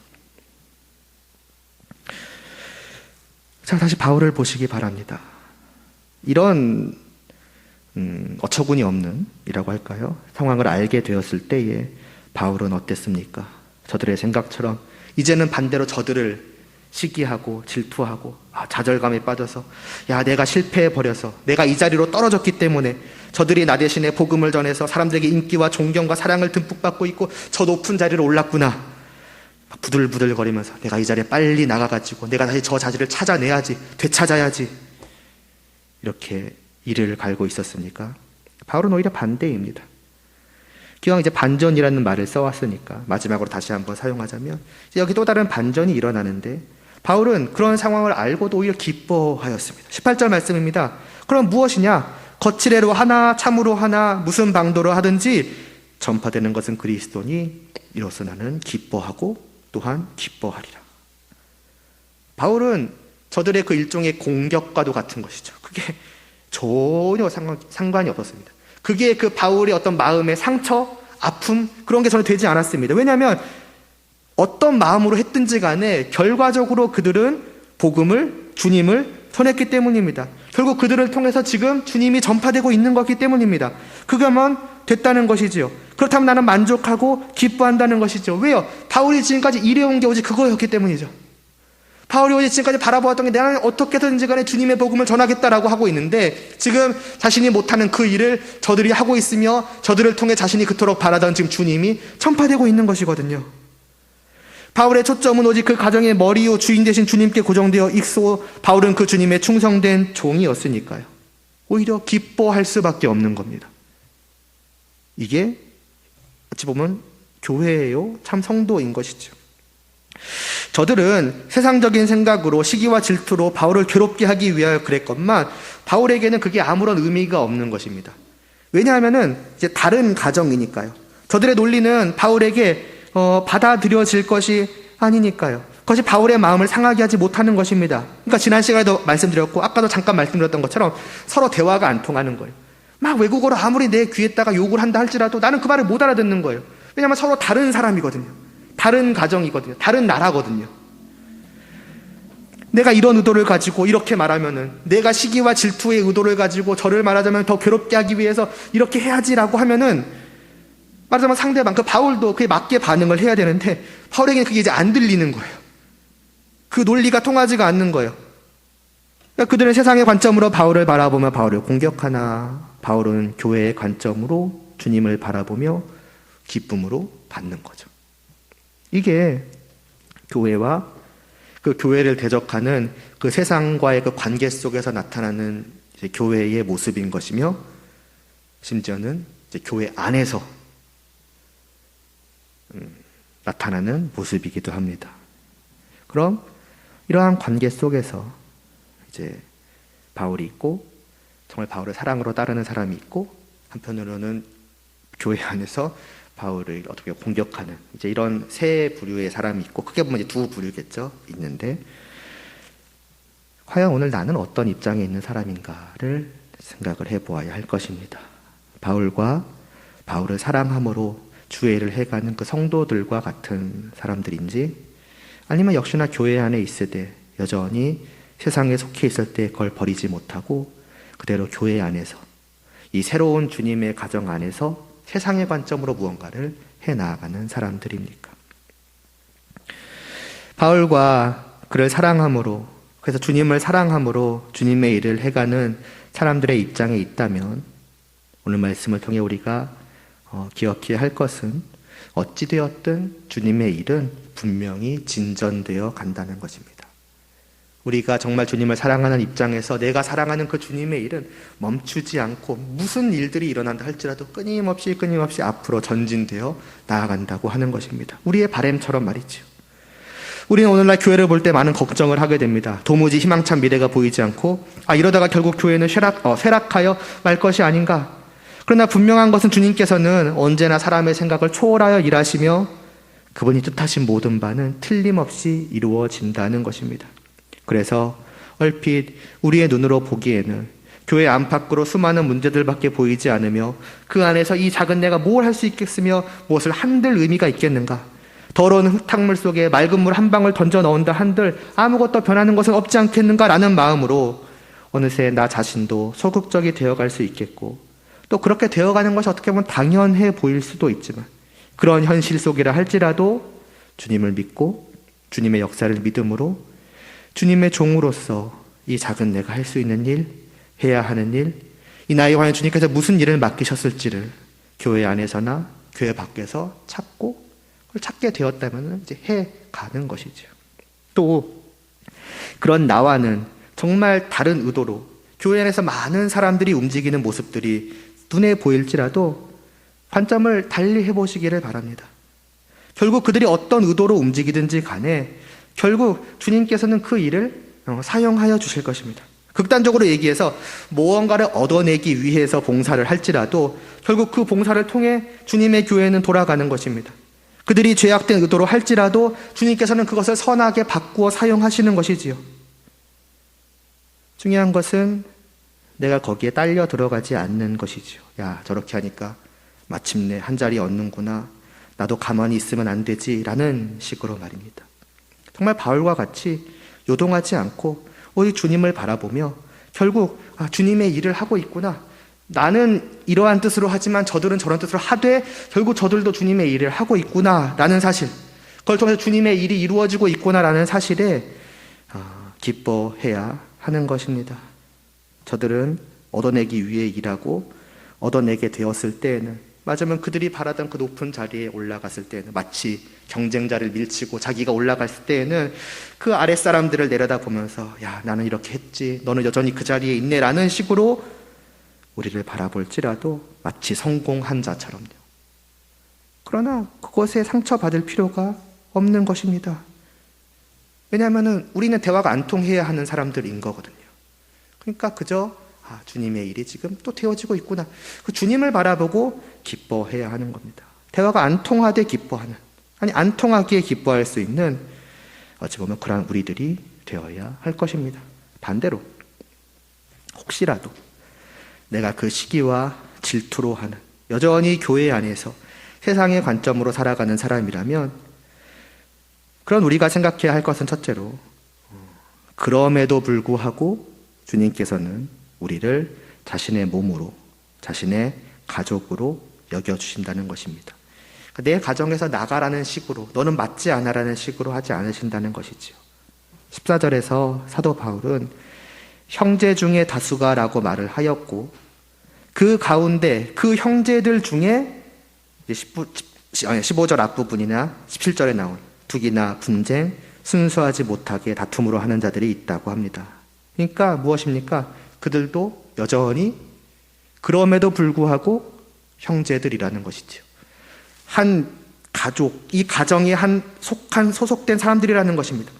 자, 다시 바울을 보시기 바랍니다. 이런 어처구니 없는 이라고 할까요? 상황을 알게 되었을 때에 바울은 어땠습니까? 저들의 생각처럼 이제는 반대로 저들을 시기하고 질투하고 좌절감에 빠져서 내가 실패해버려서 내가 이 자리로 떨어졌기 때문에 저들이 나 대신에 복음을 전해서 사람들에게 인기와 존경과 사랑을 듬뿍 받고 있고 저 높은 자리로 올랐구나, 부들부들거리면서 내가 이 자리에 빨리 나가가지고 내가 다시 저 자리를 찾아내야지, 되찾아야지, 이렇게 이를 갈고 있었습니까? 바울은 오히려 반대입니다. 기왕 이제 반전이라는 말을 써왔으니까 마지막으로 다시 한번 사용하자면 여기 또 다른 반전이 일어나는데 바울은 그런 상황을 알고도 오히려 기뻐하였습니다. 18절 말씀입니다. 그럼 무엇이냐? 거칠애로 하나 참으로 하나 무슨 방도로 하든지 전파되는 것은 그리스도니 이로써 나는 기뻐하고 또한 기뻐하리라. 바울은 저들의 그 일종의 공격과도 같은 것이죠. 그게 전혀 상관이 없었습니다. 그게 그 바울의 어떤 마음의 상처, 아픔, 그런 게 전혀 되지 않았습니다. 왜냐하면 어떤 마음으로 했든지 간에 결과적으로 그들은 복음을, 주님을 전했기 때문입니다. 결국 그들을 통해서 지금 주님이 전파되고 있는 것이기 때문입니다. 그거만 됐다는 것이지요. 그렇다면 나는 만족하고 기뻐한다는 것이죠. 왜요? 바울이 지금까지 일해온 게 오직 그거였기 때문이죠. 바울이 오직 지금까지 바라보았던 게 나는 어떻게든지 간에 주님의 복음을 전하겠다라고 하고 있는데 지금 자신이 못하는 그 일을 저들이 하고 있으며 저들을 통해 자신이 그토록 바라던 지금 주님이 전파되고 있는 것이거든요. 바울의 초점은 오직 그 가정의 머리요 주인 되신 주님께 고정되어 있고 바울은 그 주님의 충성된 종이었으니까요. 오히려 기뻐할 수밖에 없는 겁니다. 이게 어찌 보면 교회예요, 참 성도인 것이죠. 저들은 세상적인 생각으로 시기와 질투로 바울을 괴롭게 하기 위하여 그랬건만 바울에게는 그게 아무런 의미가 없는 것입니다. 왜냐하면은 이제 다른 가정이니까요. 저들의 논리는 바울에게 받아들여질 것이 아니니까요. 그것이 바울의 마음을 상하게 하지 못하는 것입니다. 그러니까 지난 시간에도 말씀드렸고 아까도 잠깐 말씀드렸던 것처럼 서로 대화가 안 통하는 거예요. 막 외국어로 아무리 내 귀에다가 욕을 한다 할지라도 나는 그 말을 못 알아듣는 거예요. 왜냐하면 서로 다른 사람이거든요. 다른 가정이거든요. 다른 나라거든요. 내가 이런 의도를 가지고 이렇게 말하면은, 내가 시기와 질투의 의도를 가지고 저를 말하자면 더 괴롭게 하기 위해서 이렇게 해야지라고 하면은, 말하자면 상대방, 그 바울도 그에 맞게 반응을 해야 되는데 바울에게는 그게 이제 안 들리는 거예요. 그 논리가 통하지가 않는 거예요. 그러니까 그들은 세상의 관점으로 바울을 바라보며 바울을 공격하나 바울은 교회의 관점으로 주님을 바라보며 기쁨으로 받는 거죠. 이게 교회와 그 교회를 대적하는 그 세상과의 그 관계 속에서 나타나는 이제 교회의 모습인 것이며 심지어는 이제 교회 안에서 나타나는 모습이기도 합니다. 그럼 이러한 관계 속에서 이제 바울이 있고, 정말 바울을 사랑으로 따르는 사람이 있고, 한편으로는 교회 안에서 바울을 어떻게 공격하는 이제 이런 세 부류의 사람이 있고, 크게 보면 이제 두 부류겠죠, 있는데, 과연 오늘 나는 어떤 입장에 있는 사람인가를 생각을 해보아야 할 것입니다. 바울과 바울을 사랑함으로 주의 일을 해가는 그 성도들과 같은 사람들인지, 아니면 역시나 교회 안에 있을 때 여전히 세상에 속해 있을 때 그걸 버리지 못하고 그대로 교회 안에서 이 새로운 주님의 가정 안에서 세상의 관점으로 무언가를 해나가는 사람들입니까? 바울과 그를 사랑함으로, 그래서 주님을 사랑함으로 주님의 일을 해가는 사람들의 입장에 있다면, 오늘 말씀을 통해 우리가 기억해야 할 것은 어찌되었든 주님의 일은 분명히 진전되어 간다는 것입니다. 우리가 정말 주님을 사랑하는 입장에서 내가 사랑하는 그 주님의 일은 멈추지 않고 무슨 일들이 일어난다 할지라도 끊임없이 앞으로 전진되어 나아간다고 하는 것입니다. 우리의 바램처럼 말이죠. 우리는 오늘날 교회를 볼 때 많은 걱정을 하게 됩니다. 도무지 희망찬 미래가 보이지 않고 이러다가 결국 교회는 쇠락하여 말 것이 아닌가. 그러나 분명한 것은 주님께서는 언제나 사람의 생각을 초월하여 일하시며 그분이 뜻하신 모든 바는 틀림없이 이루어진다는 것입니다. 그래서 얼핏 우리의 눈으로 보기에는 교회 안팎으로 수많은 문제들밖에 보이지 않으며 그 안에서 이 작은 내가 뭘 할 수 있겠으며 무엇을 한들 의미가 있겠는가. 더러운 흙탕물 속에 맑은 물 한 방울 던져 넣은다 한들 아무것도 변하는 것은 없지 않겠는가라는 마음으로 어느새 나 자신도 소극적이 되어갈 수 있겠고, 또 그렇게 되어가는 것이 어떻게 보면 당연해 보일 수도 있지만, 그런 현실 속이라 할지라도 주님을 믿고 주님의 역사를 믿음으로 주님의 종으로서 이 작은 내가 할 수 있는 일, 해야 하는 일, 이 나에 과연 주님께서 무슨 일을 맡기셨을지를 교회 안에서나 교회 밖에서 찾고 그걸 찾게 되었다면 이제 해가는 것이죠. 또 그런 나와는 정말 다른 의도로 교회 안에서 많은 사람들이 움직이는 모습들이 눈에 보일지라도 관점을 달리 해보시기를 바랍니다. 결국 그들이 어떤 의도로 움직이든지 간에 결국 주님께서는 그 일을 사용하여 주실 것입니다. 극단적으로 얘기해서 무언가를 얻어내기 위해서 봉사를 할지라도 결국 그 봉사를 통해 주님의 교회는 돌아가는 것입니다. 그들이 죄악된 의도로 할지라도 주님께서는 그것을 선하게 바꾸어 사용하시는 것이지요. 중요한 것은 내가 거기에 딸려 들어가지 않는 것이지요. 야, 저렇게 하니까 마침내 한 자리 얻는구나. 나도 가만히 있으면 안 되지. 라는 식으로 말입니다. 정말 바울과 같이 요동하지 않고 오직 주님을 바라보며 결국 주님의 일을 하고 있구나. 나는 이러한 뜻으로 하지만 저들은 저런 뜻으로 하되 결국 저들도 주님의 일을 하고 있구나 라는 사실, 그걸 통해서 주님의 일이 이루어지고 있구나 라는 사실에 기뻐해야 하는 것입니다. 저들은 얻어내기 위해 일하고 얻어내게 되었을 때에는, 맞으면 그들이 바라던 그 높은 자리에 올라갔을 때에는, 마치 경쟁자를 밀치고 자기가 올라갔을 때에는 그 아랫사람들을 내려다보면서 야, 나는 이렇게 했지, 너는 여전히 그 자리에 있네 라는 식으로 우리를 바라볼지라도 마치 성공한 자처럼요. 그러나 그것에 상처받을 필요가 없는 것입니다. 왜냐하면 우리는 대화가 안 통해야 하는 사람들인 거거든요. 그러니까 그저 주님의 일이 지금 또 되어지고 있구나. 그 주님을 바라보고 기뻐해야 하는 겁니다. 대화가 안 통하되 기뻐하는, 아니 안 통하기에 기뻐할 수 있는 어찌 보면 그러한 우리들이 되어야 할 것입니다. 반대로 혹시라도 내가 그 시기와 질투로 하는, 여전히 교회 안에서 세상의 관점으로 살아가는 사람이라면, 그런 우리가 생각해야 할 것은 첫째로 그럼에도 불구하고 주님께서는 우리를 자신의 몸으로, 자신의 가족으로 여겨주신다는 것입니다. 내 가정에서 나가라는 식으로, 너는 맞지 않아라는 식으로 하지 않으신다는 것이지요. 14절에서 사도 바울은 형제 중에 다수가 라고 말을 하였고, 그 가운데 그 형제들 중에 15절 앞부분이나 17절에 나온 투기나 분쟁, 순수하지 못하게 다툼으로 하는 자들이 있다고 합니다. 그러니까 무엇입니까? 그들도 여전히 그럼에도 불구하고 형제들이라는 것이지요. 한 가족, 이 가정에 소속된 사람들이라는 것입니다.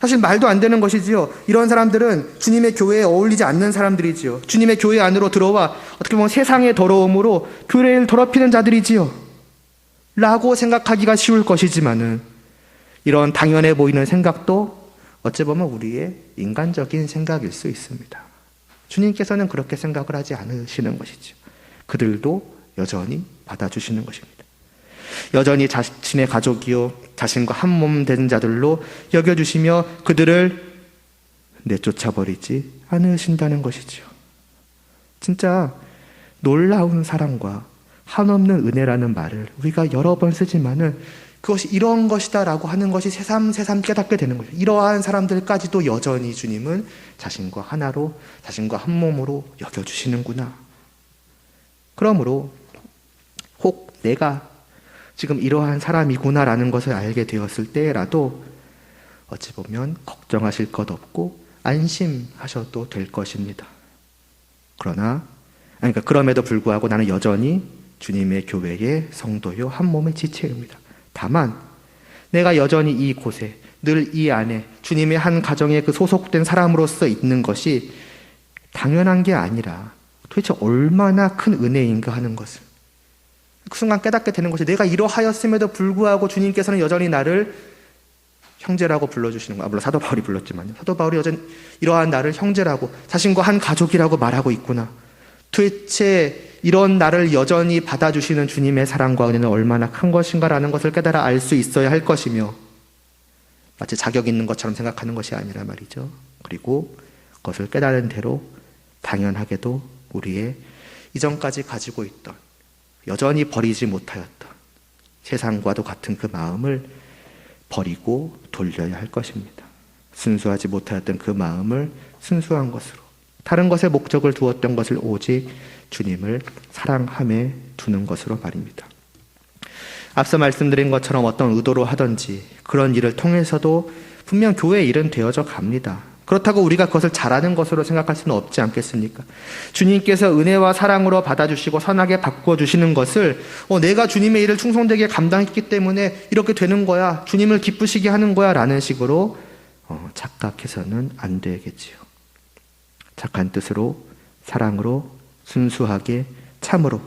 사실 말도 안 되는 것이지요. 이런 사람들은 주님의 교회에 어울리지 않는 사람들이지요. 주님의 교회 안으로 들어와 어떻게 보면 세상의 더러움으로 교회를 더럽히는 자들이지요. 라고 생각하기가 쉬울 것이지만은 이런 당연해 보이는 생각도 어찌 보면 우리의 인간적인 생각일 수 있습니다. 주님께서는 그렇게 생각을 하지 않으시는 것이죠. 그들도 여전히 받아주시는 것입니다. 여전히 자신의 가족이요 자신과 한 몸 된 자들로 여겨주시며 그들을 내쫓아버리지 않으신다는 것이죠. 진짜 놀라운 사랑과 한없는 은혜라는 말을 우리가 여러 번 쓰지만은 그것이 이런 것이다 라고 하는 것이 새삼 깨닫게 되는 거죠. 이러한 사람들까지도 여전히 주님은 자신과 하나로, 자신과 한 몸으로 여겨주시는구나. 그러므로 혹 내가 지금 이러한 사람이구나라는 것을 알게 되었을 때라도 어찌 보면 걱정하실 것 없고 안심하셔도 될 것입니다. 그럼에도 불구하고 나는 여전히 주님의 교회의 성도요 한 몸의 지체입니다. 다만 내가 여전히 이곳에 늘 이 안에 주님의 한 가정에 그 소속된 사람으로서 있는 것이 당연한 게 아니라 도대체 얼마나 큰 은혜인가 하는 것을 그 순간 깨닫게 되는 것이 내가 이러하였음에도 불구하고 주님께서는 여전히 나를 형제라고 불러주시는 거야. 물론 사도 바울이 불렀지만요. 사도 바울이 여전히 이러한 나를 형제라고 자신과 한 가족이라고 말하고 있구나. 도대체 이런 나를 여전히 받아주시는 주님의 사랑과 은혜는 얼마나 큰 것인가라는 것을 깨달아 알 수 있어야 할 것이며 마치 자격 있는 것처럼 생각하는 것이 아니라 말이죠. 그리고 그것을 깨달은 대로 당연하게도 우리의 이전까지 가지고 있던 여전히 버리지 못하였던 세상과도 같은 그 마음을 버리고 돌려야 할 것입니다. 순수하지 못하였던 그 마음을 순수한 것으로 다른 것에 목적을 두었던 것을 오직 주님을 사랑함에 두는 것으로 말입니다. 앞서 말씀드린 것처럼 어떤 의도로 하든지 그런 일을 통해서도 분명 교회의 일은 되어져 갑니다. 그렇다고 우리가 그것을 잘하는 것으로 생각할 수는 없지 않겠습니까? 주님께서 은혜와 사랑으로 받아주시고 선하게 바꿔주시는 것을 내가 주님의 일을 충성되게 감당했기 때문에 이렇게 되는 거야, 주님을 기쁘시게 하는 거야 라는 식으로 착각해서는 안 되겠지요. 착한 뜻으로 사랑으로 순수하게 참으로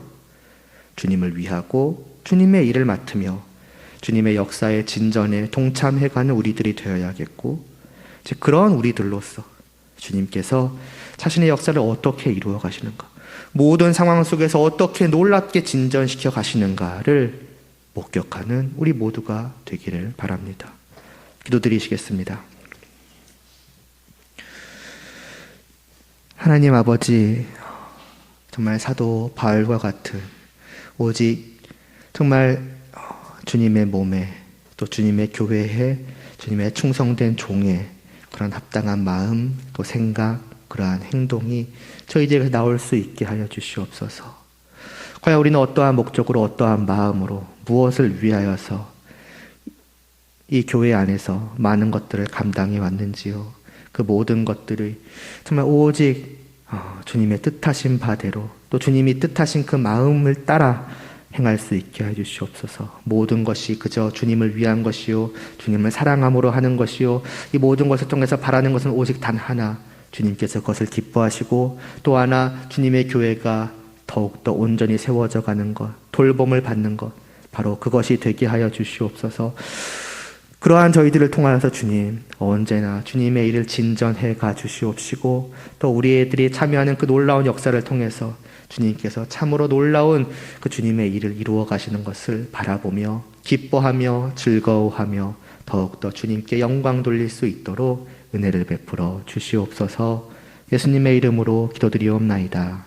주님을 위하고 주님의 일을 맡으며 주님의 역사의 진전에 동참해가는 우리들이 되어야겠고 그런 우리들로서 주님께서 자신의 역사를 어떻게 이루어 가시는가, 모든 상황 속에서 어떻게 놀랍게 진전시켜 가시는가를 목격하는 우리 모두가 되기를 바랍니다. 기도드리시겠습니다. 하나님 아버지, 정말 사도 바울과 같은 오직 정말 주님의 몸에 또 주님의 교회에 주님의 충성된 종의 그런 합당한 마음, 또 생각, 그러한 행동이 저희들에게 나올 수 있게 하여 주시옵소서. 과연 우리는 어떠한 목적으로 어떠한 마음으로 무엇을 위하여서 이 교회 안에서 많은 것들을 감당해 왔는지요. 그 모든 것들을 정말 오직 주님의 뜻하신 바대로 또 주님이 뜻하신 그 마음을 따라 행할 수 있게 해주시옵소서. 모든 것이 그저 주님을 위한 것이요 주님을 사랑함으로 하는 것이요 이 모든 것을 통해서 바라는 것은 오직 단 하나, 주님께서 그것을 기뻐하시고 또 하나 주님의 교회가 더욱더 온전히 세워져 가는 것, 돌봄을 받는 것, 바로 그것이 되게 하여 주시옵소서. 그러한 저희들을 통하여서 주님 언제나 주님의 일을 진전해 가 주시옵시고 또 우리 애들이 참여하는 그 놀라운 역사를 통해서 주님께서 참으로 놀라운 그 주님의 일을 이루어 가시는 것을 바라보며 기뻐하며 즐거워하며 더욱더 주님께 영광 돌릴 수 있도록 은혜를 베풀어 주시옵소서. 예수님의 이름으로 기도드리옵나이다.